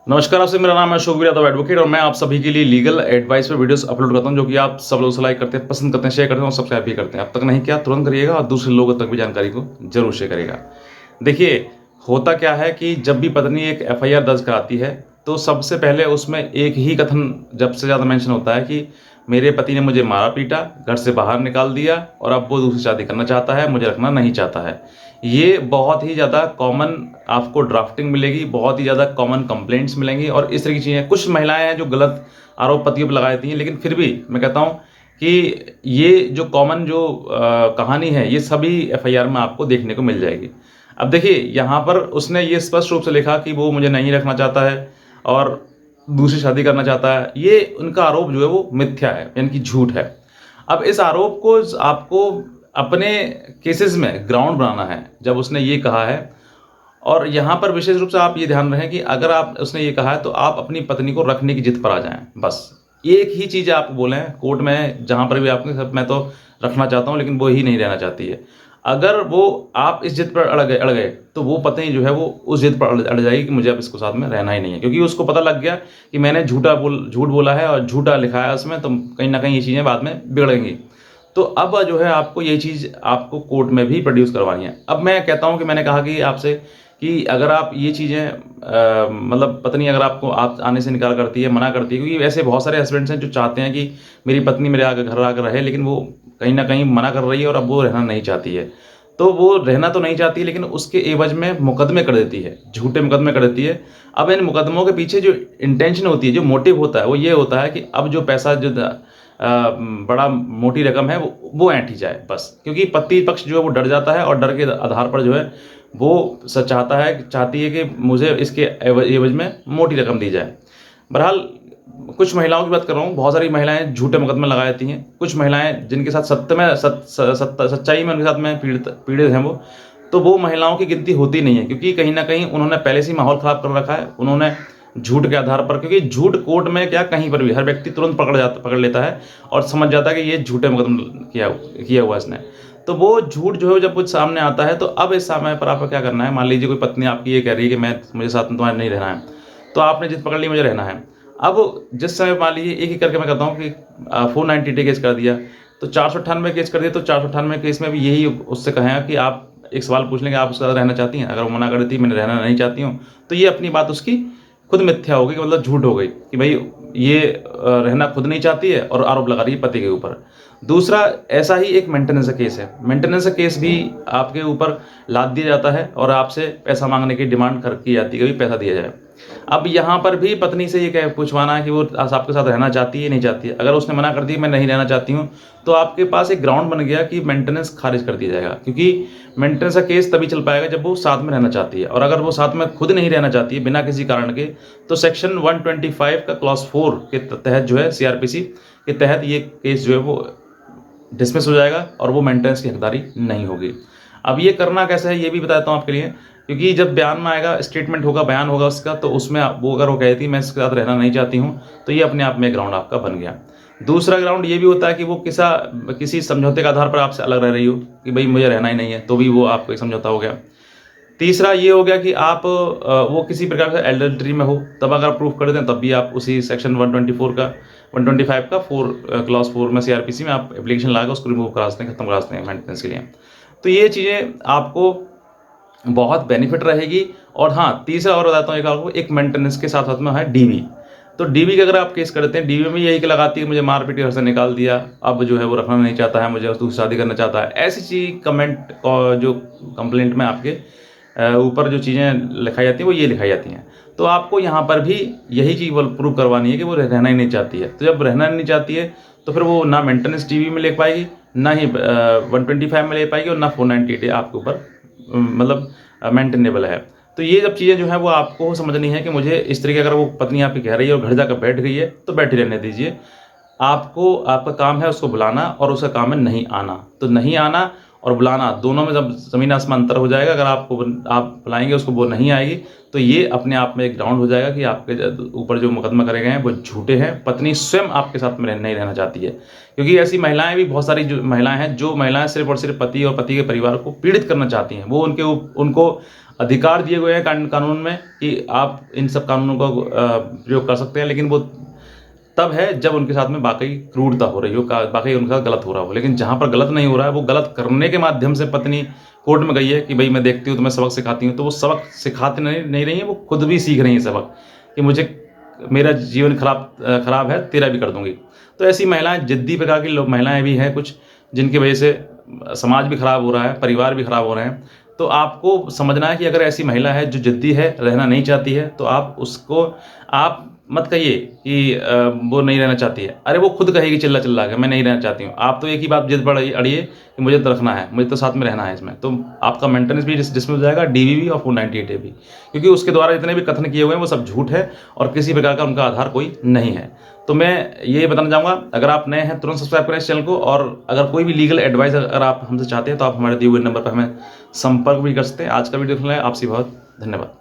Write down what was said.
नमस्कार, आपसे मेरा नाम है अशोक यादव एडवोकेट और मैं आप सभी के लिए लीगल एडवाइस पे वीडियोस अपलोड करता हूं जो कि आप सब लोग लाइक करते हैं, पसंद करते हैं, शेयर करते हैं और सब्सक्राइब भी करते हैं। अब तक नहीं किया तुरंत करिएगा और दूसरे लोगों तक भी जानकारी को जरूर शेयर करिएगा। देखिए, होता क्या है कि जब भी पत्नी एक एफआईआर दर्ज कराती है तो सबसे पहले उसमें एक ही कथन जब से ज़्यादा मेंशन होता है कि मेरे पति ने मुझे मारा पीटा, घर से बाहर निकाल दिया और अब वो दूसरी शादी करना चाहता है, मुझे रखना नहीं चाहता है। ये बहुत ही ज़्यादा कॉमन आपको ड्राफ्टिंग मिलेगी, बहुत ही ज़्यादा कॉमन कंप्लेंट्स मिलेंगी और इस तरह की चीज़ें। कुछ महिलाएं हैं जो गलत आरोप पतियों पर लगा देती हैं, लेकिन फिर भी मैं कहता हूँ कि ये जो कॉमन जो कहानी है ये सभी एफआईआर में आपको देखने को मिल जाएगी। अब देखिए, यहाँ पर उसने ये स्पष्ट रूप से लिखा कि वो मुझे नहीं रखना चाहता है और दूसरी शादी करना चाहता है। ये उनका आरोप जो है वो मिथ्या है, यानी कि झूठ है। अब इस आरोप को आपको अपने केसेस में ग्राउंड बनाना है जब उसने ये कहा है। और यहाँ पर विशेष रूप से आप ये ध्यान रखें कि अगर आप उसने ये कहा है तो आप अपनी पत्नी को रखने की जिद पर आ जाएं। बस एक ही चीज़ आप बोलें कोर्ट में, जहाँ पर भी आपने सब मैं तो रखना चाहता हूँ लेकिन वो ही नहीं रहना चाहती है। अगर वो आप इस जिद पर अड़ गए तो वो पत्नी जो है वो उस जिद पर अड़ जाएगी कि मुझे अब इसको साथ में रहना ही नहीं है, क्योंकि उसको पता लग गया कि मैंने झूठ बोला है और झूठा लिखा है उसमें, तो कहीं ना कहीं ये चीज़ें बाद में बिगड़ेंगी। तो अब जो है आपको ये चीज़ आपको कोर्ट में भी प्रोड्यूस करवानी है। अब मैं कहता हूँ कि मैंने कहा कि आपसे कि अगर आप ये चीज़ें मतलब पत्नी अगर आपको आप आने से इनकार करती है, मना करती है, क्योंकि ऐसे बहुत सारे हस्बैंड्स हैं जो चाहते हैं कि मेरी पत्नी मेरे आगे घर आकर रहे, लेकिन वो कहीं न कहीं मना कर रही है और अब वो रहना नहीं चाहती है। तो वो रहना तो नहीं चाहती है लेकिन उसके एवज़ में मुकदमे कर देती है, झूठे मुकदमे कर देती है। अब इन मुकदमों के पीछे जो इंटेंशन होती है, जो मोटिव होता है, वो ये होता है कि अब जो पैसा जो बड़ा मोटी रकम है वो ऐंठी जाए बस। क्योंकि पति पक्ष जो है वो डर जाता है और डर के आधार पर जो है वो चाहती है कि मुझे इसके एवज में मोटी रकम दी जाए। बहरहाल कुछ महिलाओं की बात कर रहा हूँ, बहुत सारी महिलाएं झूठे मुकदमे लगा देती हैं। कुछ महिलाएं जिनके साथ सच्चाई में उनके साथ में पीड़ित हैं तो वो महिलाओं की गिनती होती नहीं है, क्योंकि कहीं ना कहीं उन्होंने पहले से ही माहौल ख़राब कर रखा है। उन्होंने झूठ के आधार पर, क्योंकि झूठ कोर्ट में क्या कहीं पर भी हर व्यक्ति तुरंत पकड़ लेता है और समझ जाता है कि ये झूठे मुकदमे किया हुआ इसने। तो वो झूठ जो है जब कुछ सामने आता है तो अब इस समय पर आपको क्या करना है। मान लीजिए कोई पत्नी आपकी ये कह रही है कि मुझे साथ में तुम्हारे नहीं रहना है, तो आपने जिद पकड़ ली मुझे रहना है। अब जिस समय मान लीजिए एक एक करके मैं कहता हूँ कि 490 केस कर दिया, तो 498 केस कर दिया, तो 498 केस में भी यही उससे कहें कि आप एक सवाल पूछ लेंगे, आप उसके साथ रहना चाहती हैं। अगर वो मना कर देती मैंने रहना नहीं चाहती हूँ, तो ये अपनी बात उसकी खुद मिथ्या हो गई, कि मतलब झूठ हो गई कि भाई ये रहना खुद नहीं चाहती है और आरोप लगा रही है पति के ऊपर। दूसरा, ऐसा ही एक मेंटेनेंस केस है। मेंटेनेंस केस भी आपके ऊपर लाद दिया जाता है और आपसे पैसा मांगने की डिमांड की जाती है कि पैसा दिया जाए। अब यहाँ पर भी पत्नी से ये पूछवाना है कि वो आपके साथ रहना चाहती है नहीं चाहती है। अगर उसने मना कर दी मैं नहीं रहना चाहती हूँ, तो आपके पास एक ग्राउंड बन गया कि मेंटेनेंस खारिज कर दिया जाएगा, क्योंकि मेंटेनेंस का केस तभी चल पाएगा जब वो साथ में रहना चाहती है। और अगर वो साथ में खुद नहीं रहना चाहती है बिना किसी कारण के, तो सेक्शन 125 का क्लॉज 4 के तहत जो है सीआरपीसी के तहत ये केस जो है वो डिसमिस हो जाएगा और वो मेंटेनेंस की हकदारी नहीं होगी। अब ये करना कैसे है ये भी बताता हूँ आपके लिए, क्योंकि जब बयान में आएगा, स्टेटमेंट होगा, बयान होगा उसका, तो उसमें वो अगर वो कहती मैं इसके साथ रहना नहीं चाहती हूँ, तो ये अपने आप में ग्राउंड आपका बन गया। दूसरा ग्राउंड ये भी होता है कि वो किसी समझौते के आधार पर आपसे अलग रह रही हो कि भाई मुझे रहना ही नहीं है, तो भी वो आपको एक समझौता हो गया। तीसरा ये हो गया कि आप वो किसी प्रकार से एडल्ट्री में हो, तब अगर प्रूफ कर दें तब भी आप उसी सेक्शन 125 का 4 क्लॉज 4 में सीआरपीसी में आप एप्लीकेशन लगा उसको रिमूव करा सकते हैं, खत्म करा सकते हैं मेंटेनेंस के लिए। तो ये चीज़ें आपको बहुत बेनिफिट रहेगी। और हाँ, तीसरा और बताता हूँ एक आपको, एक मेंटेनेंस के साथ साथ में है डीवी। तो डीवी का अगर आप केस करते हैं, डीवी में यही लगाती है मुझे मार पीट के घर से निकाल दिया, अब जो है वो रखना नहीं चाहता है, मुझे दूसरी शादी करना चाहता है, ऐसी चीज जो कंप्लेंट में आपके ऊपर जो चीज़ें लिखाई जाती हैं वो ये लिखाई जाती हैं। तो आपको यहाँ पर भी यही चीज़ प्रूव करवानी है कि वो रहना ही नहीं चाहती है। तो जब रहना नहीं चाहती है तो फिर वो ना मेंटेनेंस डीवी में ले पाएगी, ना ही 125 में ले पाएगी, और ना 498 आपके ऊपर मतलब मेंटेनेबल है। तो ये जब चीज़ें जो है वो आपको समझनी है कि मुझे इस तरीके, अगर वो पत्नी आपकी कह रही है और घर जाकर बैठ गई है तो बैठी रहने दीजिए। आपका काम है उसको बुलाना और उसका काम है नहीं आना, तो नहीं आना। और बुलाना, दोनों में जब ज़मीन आसमान अंतर हो जाएगा, अगर आप बुलाएंगे उसको, वो नहीं आएगी, तो ये अपने आप में एक ग्राउंड हो जाएगा कि आपके ऊपर जो मुकदमा करे गए हैं वो झूठे हैं। पत्नी स्वयं आपके साथ में नहीं रहना चाहती है, क्योंकि ऐसी महिलाएं भी बहुत सारी जो महिलाएं हैं, जो महिलाएं सिर्फ और सिर्फ पति और पति के परिवार को पीड़ित करना चाहती हैं। वो उनको अधिकार दिए हुए हैं कानून में कि आप इन सब कानूनों का प्रयोग कर सकते हैं, लेकिन वो तब है जब उनके साथ में वाकई क्रूरता हो रही हो, वाकई उनके साथ गलत हो रहा हो। लेकिन जहाँ पर गलत नहीं हो रहा है, वो गलत करने के माध्यम से पत्नी कोर्ट में गई है कि भाई मैं देखती हूँ तो मैं सबक सिखाती हूँ, तो वो सबक सिखाती नहीं रही है, वो खुद भी सीख रही है सबक कि मुझे मेरा जीवन खराब है, तेरा भी कर दूंगी। तो ऐसी महिलाएं, जिद्दी प्रकार की महिलाएं भी हैं कुछ, जिनकी वजह से समाज भी खराब हो रहा है, परिवार भी खराब हो रहे हैं। तो आपको समझना है कि अगर ऐसी महिला है जो जिद्दी है, रहना नहीं चाहती है, तो आप मत कहिए कि वो नहीं रहना चाहती है। अरे वो खुद कहेगी चिल्ला चिल्ला के, मैं नहीं रहना चाहती हूँ। आप तो एक ही बात जिद पर अड़िए कि मुझे तो रखना है, मुझे तो साथ में रहना है इसमें, तो आपका मेंटेनेंस भी जिसमें हो जाएगा, डीवी भी और 498A भी, क्योंकि उसके द्वारा जितने भी कथन किए हुए हैं वो सब झूठ है और किसी प्रकार का उनका आधार कोई नहीं है। तो मैं ये बताना चाहूँगा, अगर आप नए हैं तुरंत सब्सक्राइब करें इस चैनल को, और अगर कोई भी लीगल एडवाइस अगर आप हमसे चाहते हैं तो आप हमारे दिए हुए नंबर पर हमें संपर्क भी कर सकते हैं। आज का वीडियो देखने के लिए आपसे बहुत धन्यवाद।